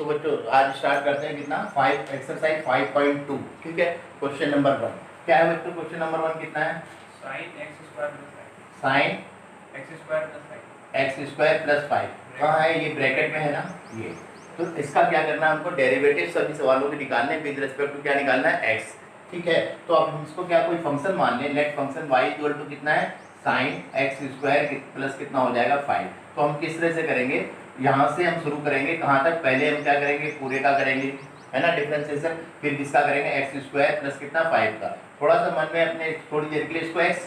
तो बच्चों आज स्टार्ट करते हैं कितना 5 एक्सरसाइज 5.2। ठीक है, क्वेश्चन नंबर 1 क्या है बच्चों? क्वेश्चन नंबर 1 कितना है? sin x square plus 5 sine x square plus 5 x square plus 5 कहाँ है? ये ब्रैकेट में है ना ये। तो इसका क्या करना है हमको? डेरिवेटिव सभी सवालों के निकालने विद रिस्पेक्ट टू क्या निकालना है? x। ठीक है, तो अब हम इसको क्या कोई फंक्शन मान लें। Let function y equal to कितना है? साइन एक्स स्क्वायर प्लस कितना हो जाएगा 5। तो हम किस तरह से करेंगे? यहाँ से हम शुरू करेंगे कहाँ तक? पहले हम क्या करेंगे? पूरे का करेंगे, है ना, डिफरेंशिएशन। फिर किसका करेंगे? एक्स स्क्वायर प्लस कितना 5 का। थोड़ा सा मन में अपने थोड़ी देर के लिए इसको एक्स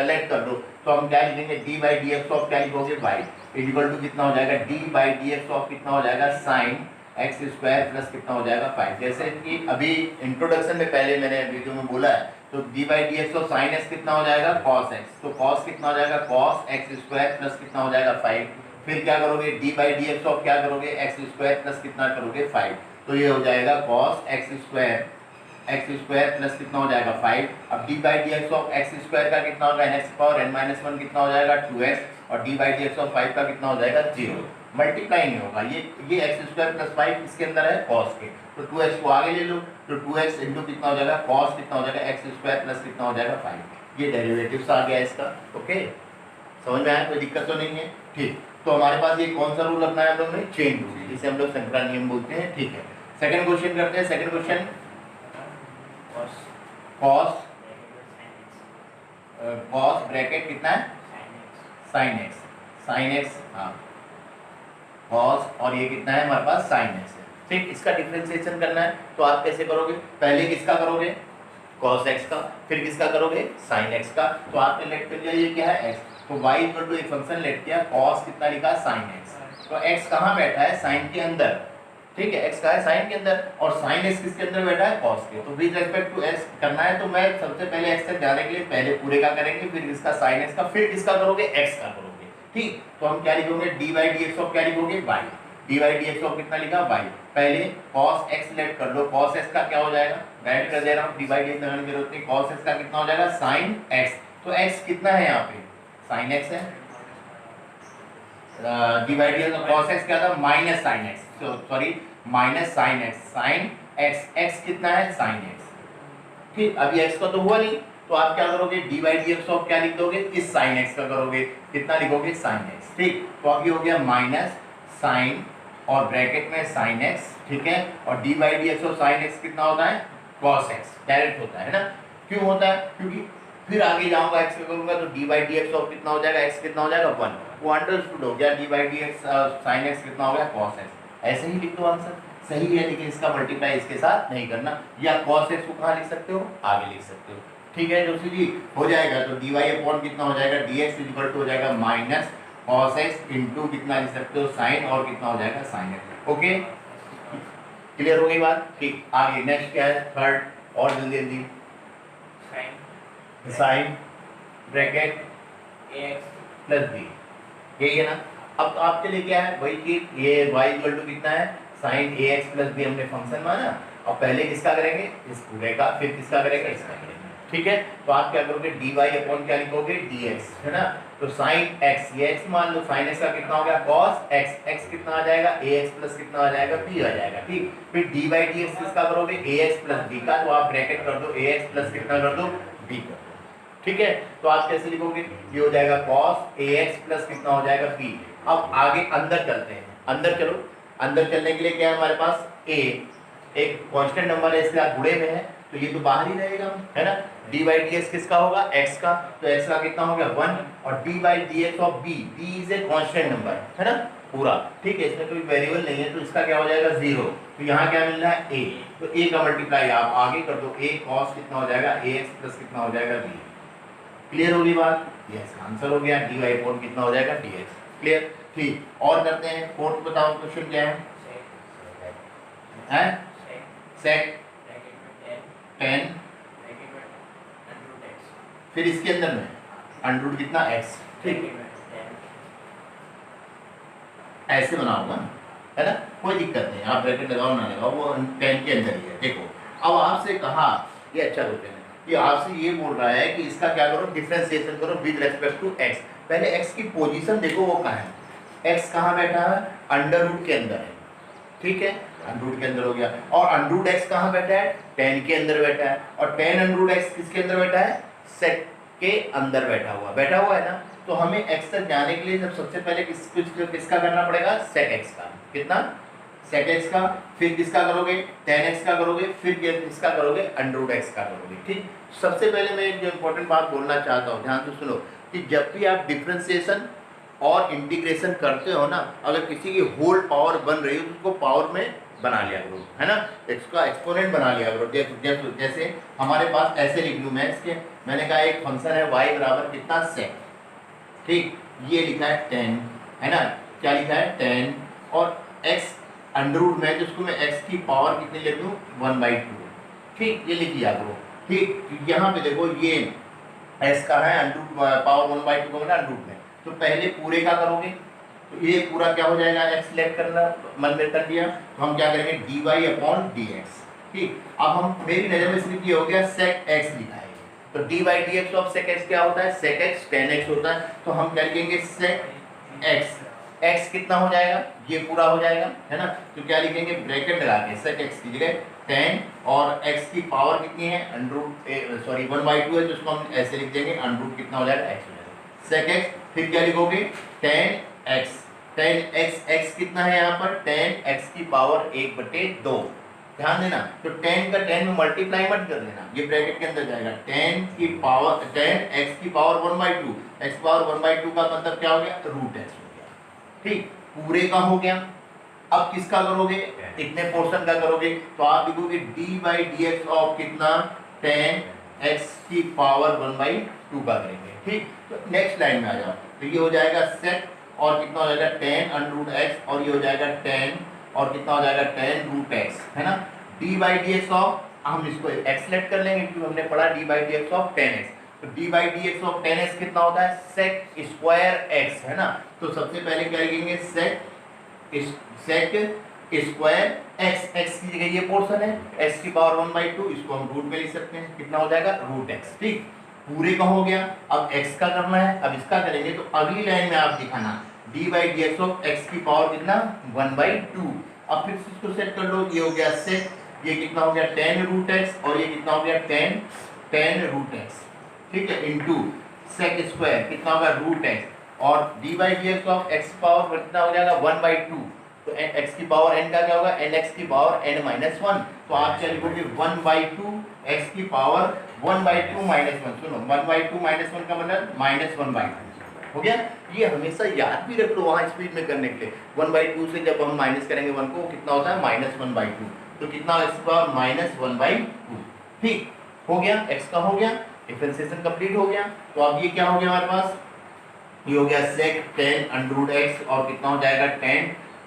लेट कर दो, तो हम क्या लिखेंगे? D by d x of क्या लिखोगे? वाई इक्वल टू कितना हो जाएगा? D by d x of कितना हो जाएगा? साइन एक्स स्क्वायर प्लस कितना हो जाएगा 5। जैसे कि अभी इंट्रोडक्शन में पहले मैंने वीडियो में बोला है, तो D by d x of sine x कितना हो जाएगा? Cos x. तो कॉस कितना हो जाएगा? कॉस एक्स स्क्वायर प्लस कितना हो जाएगा 5। फिर क्या करोगे? D by d x of क्या करोगे? एक्स स्क्वायर प्लस कितना करोगे? 5। तो ये हो जाएगा कॉस एक्स स्क्वायर प्लस कितना हो जाएगा 5। अब d by d x of x square का कितना होगा? N x power n minus 1 कितना हो जाएगा? 2x। और d by d x of 5 का कितना हो जाएगा? 0। मल्टीप्लाई नहीं होगा, ये एक्स स्क्वायर प्लस 5 इसके अंदर है कॉस के, तो 2x को आगे ले लो, तो 2x इंटू कितना हो जाएगा? कॉस कितना हो जाएगा? एक्स स्क्वायर प्लस कितना हो जाएगा? 5। ये डेरिवेटिव्स आ गया इसका। ओके, समझ में आया? कोई दिक्कत तो नहीं है? ठीक, तो हमारे पास ये कौन सा रूल रखना है हम लोग ने? चेन रूल, जिसे हम लोग शंकरा नियम बोलते हैं। ठीक है, सेकंड क्वेश्चन करते हैं। सेकंड क्वेश्चन कॉस ब्रैकेट कितना है? Sine x. हाँ, कॉस और ये कितना है हमारे पास? साइन एक्स है। ठीक, इसका डिफरेंशिएशन करना है, तो आप कैसे करोगे? पहले किसका करोगे? कॉस एक्स का। फिर किसका करोगे? साइन एक्स का। तो आपने लेट कर लिया ये क्या है? एक्स। तो y इक्वल टू एक फंक्शन लेट किया, कॉस कितना लिखा? Sine x. तो x कहाँ बैठा है? साइन के अंदर। ठीक है, x का है साइन के अंदर, और साइन x किसके अंदर बैठा है? कॉस के। तो विद रिस्पेक्ट टू x करना है, तो मैं सबसे पहले x तक जाने के लिए पहले पूरे का करेंगे, फिर इसका साइन x का, फिर किसका करोगे? x का करोगे। ठीक, तो हम क्या लिखोगे? D by d x of क्या लिखोगे? y। D by d x of कितना लिखा? y। पहले cos x लेट कर लो, cos x का क्या हो जाएगा? राइट कर दे रहा हूँ, डी बाई डी एक्स लगाने की जरूरत नहीं। cos x का कितना हो जाएगा? sin x। तो x कितना है यहाँ पे? sin x है। D by d x of cos x क्या था? Minus sin x, sorry minus sin x। sin x कितना है? sin x। ठीक, अभी x का तो हुआ नहीं, तो आप क्या करोगे? D by d x of क्या लिख दोगे? इस sin x का करोगे, कितना लिखोगे? sin x। ठीक, तो अभी हो गया माइनस sin और ब्रैकेट में sin x। ठीक है, और d by d x of sin x कितना होता है? cos x। डायरेक्ट होता है ना? क्यों होता है? क्योंकि फिर आगे जाऊंगा x में करूंगा, तो D by d x of कितना हो जाएगा? x कितना हो जाएगा? 1। वो अंडरस्टूड हो गया। D by d x sin x कितना हो गया? cos x। ऐसे ही लिख दो, आंसर सही है, लेकिन इसका मल्टीप्लाई इसके साथ नहीं करना। या cos x को कहाँ लिख सकते हो? आगे लिख सकते हो। ठीक है, जो जी हो जाएगा, तो डी वाई अपॉन कितना हो जाएगा? डी एक्स इक्वल टू हो जाएगा माइनस cos x इंटू कितना लिख सकते हो? साइन, और कितना हो जाएगा? Sine x. ओके, क्लियर हो गई बात? ठीक, आगे नेक्स्ट क्या है? थर्ड, और जल्दी जल्दी। Sine bracket ax plus b, यही है ना? अब तो आपके लिए क्या है? वही कि ये y इक्वल टू कितना है? साइन ax प्लस बी हमने फंक्शन माना, और पहले किसका करेंगे? इस पूरे का, फिर किसका करेंगे? इसका करेंगे। ठीक है, तो आप क्या करोगे? dy अपॉन क्या लिखोगे? dx, है ना? तो sin x, ये x मान लो, sin x का कितना हो गया? cos x। x कितना आ जाएगा? ax प्लस कितना आ जाएगा? b आ जाएगा। ठीक, फिर dy dx किसका करोगे? ax प्लस b का, तो आप ब्रैकेट कर दो, ax प्लस कितना कर दो? b कर दो। ठीक है, तो आप कैसे लिखोगे? ये हो जाएगा cos ax प्लस कितना हो जाएगा? b। अब आगे अंदर चलते हैं, अंदर चलो। अंदर चलने के लिए क्या है हमारे पास? a एक कांस्टेंट नंबर है, इसके साथ जुड़े में है, तो ये तो बाहर ही रहेगा, है ना? डी बाई डी एक्स किसका होगा? x का, तो x का कितना हो गया? 1। और d by d x of b, b is a constant number, है ना? पूरा। ठीक है, इसमें कोई वेरिएबल नहीं है, तो इसका क्या हो जाएगा? 0। तो यहाँ क्या मिल रहा है? a। तो a का मल्टीप्लाई आप आगे कर दो, a cos कितना हो जाएगा? ax प्लस कितना हो जाएगा? b। क्लियर होगी बात? यस, आंसर हो गया। डी वाई अपॉन कितना हो जाएगा? dx। क्लियर? ठीक, और करते हैं। फोर्थ बताओ क्वेश्चन क्या है? सेक टेन, फिर इसके अंदर में अंडर कितना? x। ठीक, ऐसे बनाऊंगा, है ना? कोई दिक्कत नहीं, आप ब्रैकेट लगाओ ना लगाओ, वो 10 के अंदर ही है। देखो, अब आपसे कहा, ये अच्छा क्वेश्चन है, ये आपसे ये बोल रहा है कि इसका क्या करो? डिफरेंशिएशन करो विद रेस्पेक्ट टू x। पहले x की पोजीशन देखो, वो कहाँ है? x कहाँ बैठा है? अंडर रूट के अंदर है। ठीक है, अंडर रूट के अंदर हो गया। और अंडर रूट एक्स कहाँ बैठा है, 10 के अंदर बैठा है। और 10 अंडर रूट एक्स किसके अंदर बैठा है, सेक के अंदर बैठा हुआ है ना। तो हमें एक्स तक जाने के लिए जब सबसे पहले किसका करना पड़ेगा, सेक एक्स का। कितना, सेक एक्स का। फिर किसका करोगे, 10x का करोगे। फिर किसका करोगे, अंडर रूट एक्स का करोगे। ठीक, सबसे पहले मैं एक जो इंपॉर्टेंट बात बोलना चाहता हूँ, ध्यान से सुनो, कि जब भी आप डिफरेंशिएशन और इंटीग्रेशन करते हो ना, अगर किसी की होल पावर बन रही हो तो उसको पावर में बना लिया करो, है ना, इसका एक्सपोनेंट बना लिया करो। जैसे हमारे पास ऐसे लिख लूँ मैं इसके, मैंने कहा एक फंक्शन है y बराबर कितना, सेक। ठीक, ये लिखा है 10, है ना, क्या लिखा है 10, और x अंडर रूट में जिसको मैं x की पावर कितनी ले लूँ, 1/2। ठीक, ये लिख लिया करो। ठीक, यहाँ पे देखो ये s का है अंडर रूट पावर 1/2 को अंडर रूट में, तो पहले पूरे का करोगे तो ये पूरा क्या हो जाएगा, x सिलेक्ट करना मन में कर दिया, तो हम क्या करेंगे dy/dx। ठीक, अब हम मेरी नज़र में सिर्फ ये हो गया sec x लिखा है, तो dy/dx ऑफ sec x क्या होता है, sec x 10x होता है, तो हम क्या लिखेंगे sec x। x कितना हो जाएगा, ये पूरा हो जाएगा, है ना, तो क्या लिखेंगे ब्रैकेट लगा के sec x की जगह 10, और x की पावर कितनी है, अंडर रूट 1/2 है, तो उसको हम ऐसे लिख देंगे अंडर रूट कितना हो जाएगा, x हो जाएगा sec x। फिर क्या लिखोगे 10x, 10x, x कितना है यहाँ पर, 10x की पावर 1/2। ध्यान देना, तो 10 का 10 में मल्टीप्लाई मत कर देना, ये ब्रैकेट के अंदर जाएगा, 10 की पावर 10x की पावर 1/2, x पावर 1/2 का मतलब क्या हो गया, रूट x हो गया। ठीक, पूरे का हो गया। अब किसका करोगे, इतने पोर्शन का करोगे, तो आप लिखोगे dy/dx ऑफ कितना, 10x की पावर 1/2 का करेंगे। ठीक, तो नेक्स्ट लाइन में आ जाओ, तो ये हो जाएगा सेक, और कितना हो जाएगा 10 अंडर रूट x, और ये हो जाएगा 10, और कितना हो जाएगा 10 रूट x, है ना। dy/dx ऑफ, हम इसको x सेलेक्ट कर लेंगे क्योंकि हमने पढ़ा dy/dx ऑफ 10x, तो dy/dx ऑफ 10x कितना होता है, sec स्क्वायर x, है ना। तो सबसे पहले क्या लिखेंगे, sec स्क्वायर x, x की जगह ये पोर्शन है, x की पावर 1/2, इसको हम रूट में लिख सकते हैं, कितना हो जाएगा, रूट x। ठीक, पूरे का हो गया। अब x का करना है, अब इसका करेंगे, तो अगली लाइन में आप दिखाना dy/dx ऑफ x की पावर कितना, 1/2। अब फिर इसको सेट कर लो, ये हो गया सेक, ये कितना हो गया 10 रूट x, और ये कितना हो गया 10 रूट x। ठीक है, इनटू सेक स्क्वायर कितना होगा रूट x, और dy/dx ऑफ x पावर कितना हो जाएगा 1/2, तो x की पावर n का क्या होगा, nx की पावर n-1, तो आप क्या लिखोगे 1/2 x की पावर 1/2 -1। सुनो, 1/2 -1 का मतलब -1/2 हो गया। ये हमेशा याद भी रख लो वहाँ स्पीड में करने के लिए, 1/2 से जब हम माइनस करेंगे 1 को, कितना होता है -1/2, तो कितना x पावर -1/2। ठीक, हो गया, x का हो गया, डिफरेंशिएशन कंप्लीट हो गया। तो अब ये क्या हो गया हमारे पास, ये हो गया sec 10 अंडर रूट x, और कितना हो जाएगा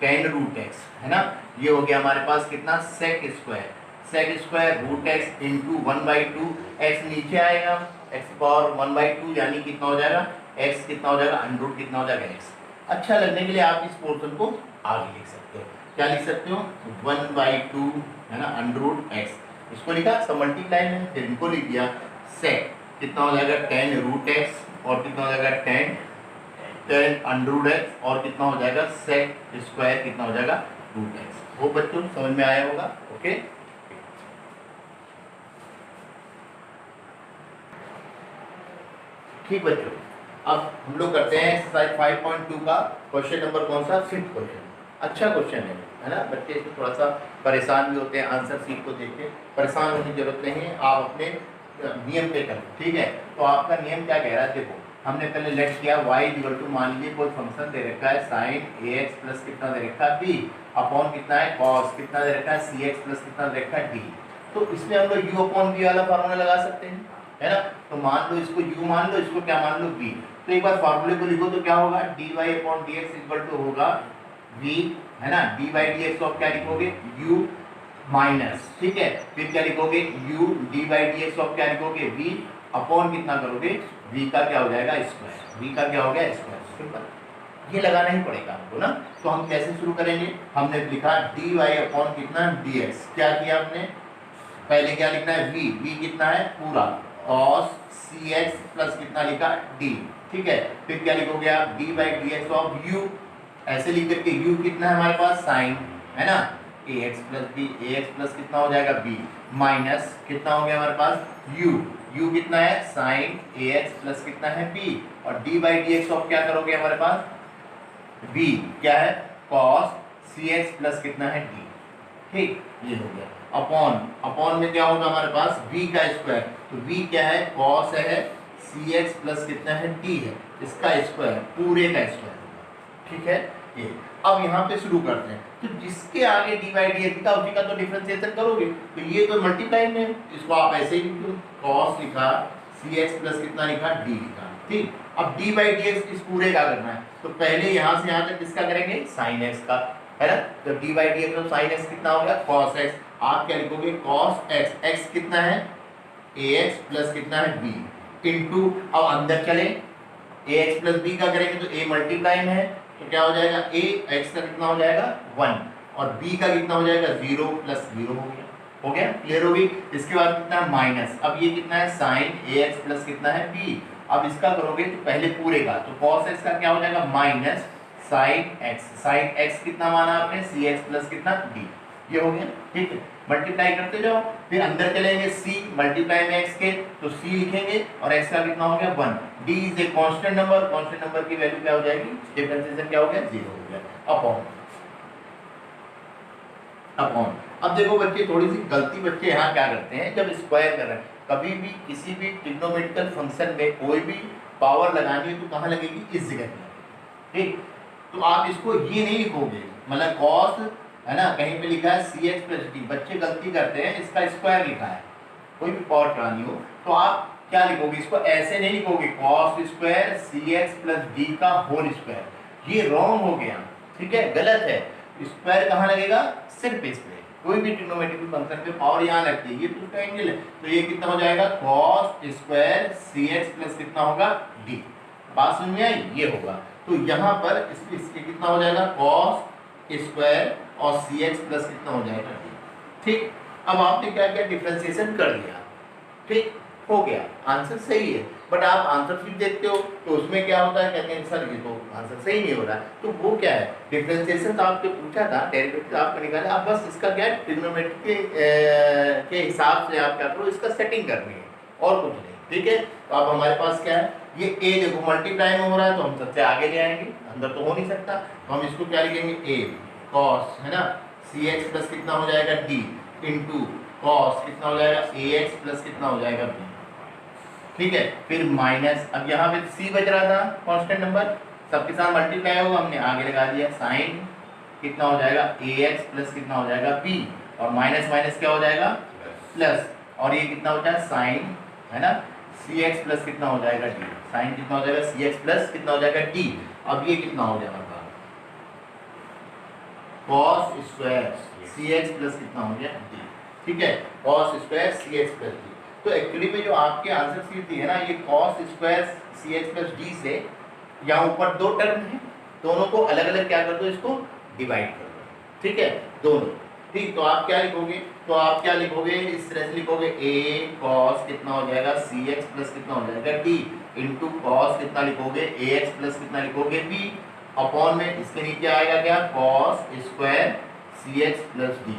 10 रूट x, है ना। ये हो गया हमारे पास कितना, sec square root x into 1/2, x नीचे आएगा, x पावर 1/2 यानी कितना हो जाएगा, x कितना हो जाएगा, अंडर रूट कितना हो जाएगा x। अच्छा लगने के लिए आप इस पोर्शन को आगे लिख सकते हो, क्या लिख सकते हो 1/2, है ना, अंडर रूट x, इसको लिखा सब मल्टीप्लाई में, फिर इनको लिख दिया sec कितना हो जाएगा 10 रूट x, और कितना हो जाएगा 10 अंडर रूट x, और कितना हो जाएगा sec स्क्वायर कितना हो जाएगा रूट x। वो बच्चों समझ में आया होगा, ओके। ठीक बच्चों, अब हम लोग करते हैं एक्सरसाइज 5.2 का क्वेश्चन नंबर कौन सा, 5th क्वेश्चन। अच्छा क्वेश्चन है ना। बच्चे इसमें थोड़ा सा परेशान भी होते हैं, आंसर शीट को देख के परेशान होने की जरूरत नहीं है, आप अपने नियम पे करें। ठीक है, तो आपका नियम क्या कह रहा है, देखो हमने पहले लेट किया y इक्वल टू, मान लीजिए कोई फंक्शन दे रखा है sin ax प्लस कितना दे रखा है b, अपॉन कितना है cos कितना दे रखा है cx प्लस कितना दे रखा है d। तो इसमें हम लोग u अपॉन b वाला फार्मूला लगा सकते हैं, है ना। तो मान लो इसको u मान लो, इसको क्या मान लो b, तो एक बार फार्मूले को लिखो तो क्या होगा, dy upon dx equal to होगा v, है ना। dy/dx ऑफ क्या लिखोगे u माइनस, ठीक है, फिर क्या लिखोगे u, dy/dx ऑफ क्या लिखोगे v, अपॉन कितना करोगे v का क्या हो जाएगा स्क्वायर, v का क्या हो गया स्क्वायर। सिंपल, ये लगाना ही पड़ेगा हमको ना। तो हम कैसे शुरू करेंगे, हमने लिखा dy अपॉन कितना dx, क्या किया हमने, पहले क्या लिखना है v कितना है पूरा, cos cx प्लस कितना लिखा d, ठीक है। फिर क्या लिखोगे आप dy/dx ऑफ u, ऐसे लिख करके u कितना है हमारे पास sin, है ना, ए एक्स प्लस बी, ए एक्स प्लस कितना हो जाएगा बी, माइनस कितना हो गया हमारे पास यू, यू कितना है साइन ए एक्स प्लस कितना है बी, और डी बाई डी एक्स आप क्या करोगे हमारे पास बी क्या है कॉस सी एक्स प्लस कितना है डी, ठीक ये हो गया। अपॉन, अपॉन में क्या होगा हमारे पास v का स्क्वायर, तो v क्या है cos है सी एक्स प्लस कितना है d है, इसका स्क्वायर पूरे का स्क्वायर होगा, ठीक है ये। अब यहाँ पे शुरू करते हैं, तो जिसके आगे डी बाई डी एक्स का उसी का तो डिफरेंशिएशन करोगे, तो ये तो मल्टीप्लाई में इसको आप ऐसे ही लिख दो, cos लिखा सी एक्स प्लस कितना लिखा d लिखा, ठीक। अब डी बाई डी एक्स इस पूरे का करना है, तो पहले यहाँ से यहाँ तक किसका करेंगे साइन एक्स का, है ना, तो D by d x sine x कितना हो गया cos x, आप क्या लिखोगे cos x, x कितना है ax प्लस कितना है b इनटू, अब अंदर चले ax प्लस b का करेंगे तो a मल्टीप्लाई में है, तो क्या हो जाएगा a x का कितना हो जाएगा 1 और b का कितना हो जाएगा 0 प्लस 0 हो गया क्लियर होगी। इसके बाद कितना है माइनस, अब ये कितना है साइन ax प्लस कितना है b, अब इसका करोगे तो पहले पूरे का, तो cos x का क्या हो जाएगा minus sine x, sine x कितना माना आपने सी एक्स प्लस कितना डी, ये हो गया ठीक है। मल्टीप्लाई करते जाओ, फिर अंदर चलेंगे सी मल्टीप्लाई में एक्स के, तो सी लिखेंगे और एक्स का कितना हो गया 1, D is a constant number, constant number की वैल्यू क्या हो जाएगी डिफरेंशिएशन क्या हो गया 0 हो गया, अपॉन अपॉन। अब देखो बच्चे थोड़ी सी गलती बच्चे यहाँ क्या करते हैं जब स्क्वायर कर रहे हैं, कभी भी किसी भी ट्रिग्नोमेट्रिकल फंक्शन में कोई भी पावर लगानी है तो कहाँ लगेगी इस जगह पे, ठीक। तो आप इसको ये नहीं लिखोगे, मतलब कॉस है ना कहीं पे लिखा है सी एक्स प्लस डी, बच्चे गलती करते हैं इसका स्क्वायर लिखा है, कोई भी पावर करानी हो तो आप क्या लिखोगे, इसको ऐसे नहीं लिखोगे कॉस स्क्वायर सी एक्स प्लस डी का होल स्क्वायर, ये रॉन्ग हो गया, ठीक है गलत है। स्क्वायर कहाँ लगेगा सिर्फ इस पे, कोई भी ट्रिग्नोमेट्रिक फंक्शन पे पावर यहाँ लगती है, ये तो उसका एंगल है, तो ये कितना हो जाएगा कॉस स्क्वायर सी एक्स प्लस कितना होगा डी, बात समझ में आई, ये होगा। तो यहाँ पर इसके कितना हो जाएगा cos स्क्वायर और सी एक्स प्लस कितना हो जाएगा d, ठीक। अब आपने क्या किया डिफरेंशिएशन कर दिया, ठीक हो गया, आंसर सही है। बट आप आंसर शीट देखते हो तो उसमें क्या होता है, कहते हैं सर ये तो आंसर सही नहीं हो रहा है, तो वो क्या है डिफरेंशिएशन तो आपने पूछा था डेरिवेटिव आपको निकाला, आप बस इसका क्या है ट्रिग्नोमेट्री के हिसाब से आप क्या करो इसका सेटिंग करनी है और कुछ नहीं, ठीक है। तो अब हमारे पास क्या है ये a देखो मल्टीप्लाई में हो रहा है तो हम सबसे आगे ले आएंगे, अंदर तो हो नहीं सकता, तो हम इसको क्या लिखेंगे a cos है ना सी एक्स प्लस कितना हो जाएगा d इंटू cos कितना हो जाएगा ax प्लस कितना हो जाएगा b, ठीक है। फिर माइनस, अब यहाँ पे c बच रहा था कांस्टेंट नंबर, सबके साथ मल्टीप्लाई होगा हमने आगे लगा दिया, साइन कितना हो जाएगा ax प्लस कितना हो जाएगा b और माइनस माइनस क्या हो जाएगा प्लस, और ये कितना हो जाएगा साइन है ना सी एक्स प्लस कितना हो जाएगा डी, साइन कितना हो जाएगा सी एक्स प्लस कितना हो जाएगा डी, अब ये कितना हो जाएगा cos स्क्वायर सी एक्स प्लस कितना हो गया डी, ठीक है cos स्क्वायर सी एक्स प्लस डी। तो एक्चुअली में जो आपके आंसर शीट थी है ना ये cos स्क्वायर सी एक्स प्लस डी से यहाँ ऊपर दो टर्म है, दोनों को अलग अलग क्या कर दो इसको डिवाइड कर दो, ठीक है दोनों, ठीक। तो आप क्या लिखोगे, तो आप क्या लिखोगे इस तरह से लिखोगे a cos कितना हो जाएगा सी एक्स प्लस कितना हो जाएगा d इंटू कॉस कितना लिखोगे ax प्लस कितना लिखोगे b अपॉन में इसके नीचे आएगा क्या cos स्क्वायर सी एक्स प्लस डी,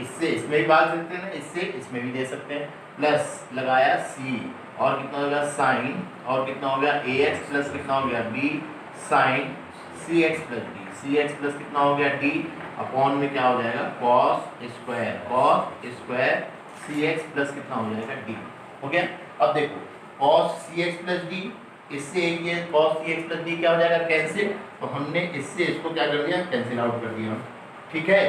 इससे इसमें भी बात सकते हैं इससे इसमें भी दे सकते हैं, प्लस लगाया c और कितना हो गया साइन और कितना हो गया ax प्लस कितना हो गया b sign c x plus D, सी एक्स प्लस कितना हो गया d अपॉन में क्या हो जाएगा cos स्क्वायर सी एक्स प्लस कितना हो जाएगा d, हो गया। अब देखो cos c x plus D, इससे ये cos c x plus d क्या हो जाएगा कैंसिल, तो हमने इससे इसको क्या कर दिया कैंसिल आउट कर दिया, ठीक है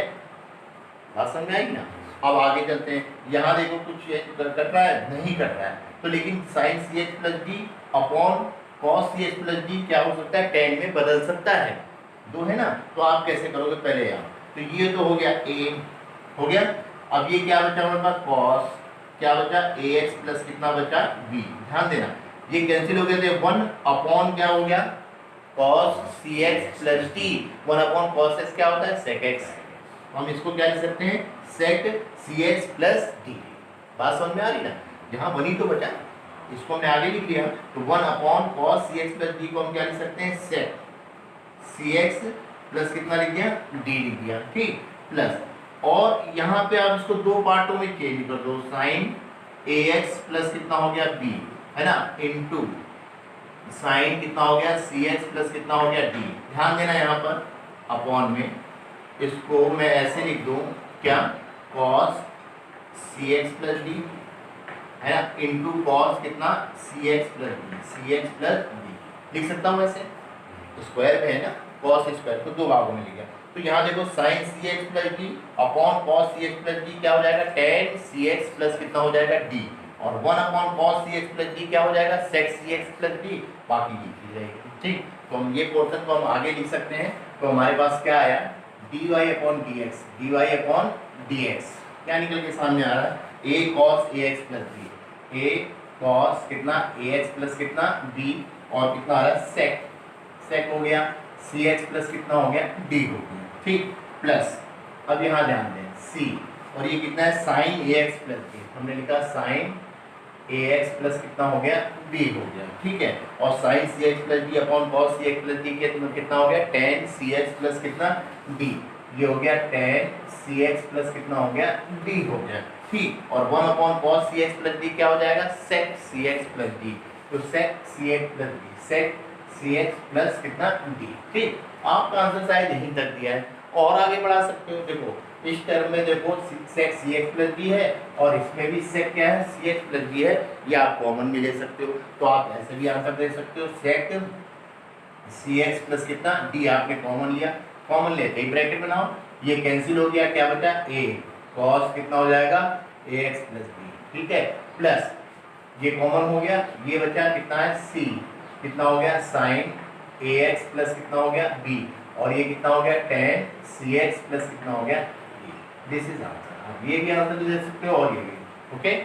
बात समझ में आई ना। अब आगे चलते हैं, यहाँ देखो कुछ ये कट रहा है नहीं कट रहा है, तो लेकिन sine c x plus d upon cos c x plus d क्या हो सकता है tan में बदल सकता है, दो है ना, तो आप कैसे करोगे पहले यहाँ, तो ये तो हो गया a हो गया, अब ये क्या बचा हमारे पास cos क्या बचा ax प्लस कितना बचा b, ध्यान देना ये कैंसिल हो गए थे 1 अपॉन क्या हो गया cos cx plus d, 1 upon cos x क्या होता है sec x, हम इसको क्या लिख सकते हैं sec cx प्लस d, बात समझ में आ रही ना, यहाँ 1 ही तो बचा इसको हमने आगे लिख दिया, तो 1 upon cos cx plus d को हम क्या लिख सकते हैं sec cx प्लस कितना लिख दिया d लिख दिया, ठीक। प्लस, और यहाँ पे आप इसको दो पार्टों में चेंज कर दो, साइन ए एक्स प्लस कितना हो गया बी, है ना, इनटू साइन कितना हो गया सी एक्स प्लस कितना हो गया डी। ध्यान देना यहाँ पर अपॉन में, इसको मैं ऐसे लिख दूँ क्या, cos c x plus D, है ना, इनटू कॉस कितना सी एक्स प्लस डी, सी एक्स प्लस डी लिख सकता हूँ वैसे, तो स्क्वायर में है ना, कॉस स्क्वायर को दो भागों में लिख गया। तो यहाँ देखो sine c x plus d upon cos c x plus d क्या हो जाएगा, टेन सी एक्स प्लस कितना हो जाएगा डी, और one upon cos c x plus d क्या हो जाएगा, सेक सी एक्स प्लस डी, बाकी की चीज रहेगी। ठीक, तो हम ये पोर्शन को हम आगे लिख सकते हैं। तो हमारे पास क्या आया, d y upon d x, d y upon d x क्या निकल के सामने आ रहा है, a cos a x plus b, a cos कितना ए एक्स प्लस कितना बी, और कितना आ रहा है सेक, सेक हो गया सी एक्स प्लस कितना हो गया डी हो गया। ठीक, प्लस अब यहाँ ध्यान दें सी, और ये कितना है साइन ए एक्स प्लस बी, हमने लिखा साइन ए एक्स प्लस कितना हो गया बी हो गया। ठीक है, और sine c x plus d upon cos c x plus d कितना हो गया, टेन सी एक्स प्लस कितना डी, ये हो गया टेन सी एक्स प्लस कितना हो गया डी हो गया। ठीक, और one upon cos c x plus d क्या हो जाएगा, सेक सी एक्स प्लस डी, तो सेक सी एक्स प्लस डी, सेक सी एक्स प्लस कितना डी। ठीक, आपका आंसर शायद यहीं तक दिया है, और आगे बढ़ा सकते हो। देखो इस टर्म में देखो सेक सी एक्स प्लस डी है, और इसमें भी सेक क्या है सी एक्स प्लस डी है, ये आप कॉमन भी ले सकते हो, तो आप ऐसे भी आंसर दे सकते हो, सेक सी एक्स प्लस कितना डी आपने कॉमन लिया, कॉमन लेते ही ब्रैकेट बनाओ, ये कैंसिल हो गया, क्या बचा ए कॉस कितना हो जाएगा ए एक्स प्लस बी। ठीक है, प्लस ये कॉमन हो गया, ये बचा कितना है सी, कितना हो गया साइन ए एक्स प्लस कितना हो गया बी, और ये कितना हो गया टेन सी एक्स प्लस कितना हो गया डी। दिस इज आंसर, आप ये भी आंसर दे सकते हो और ये भी। ओके।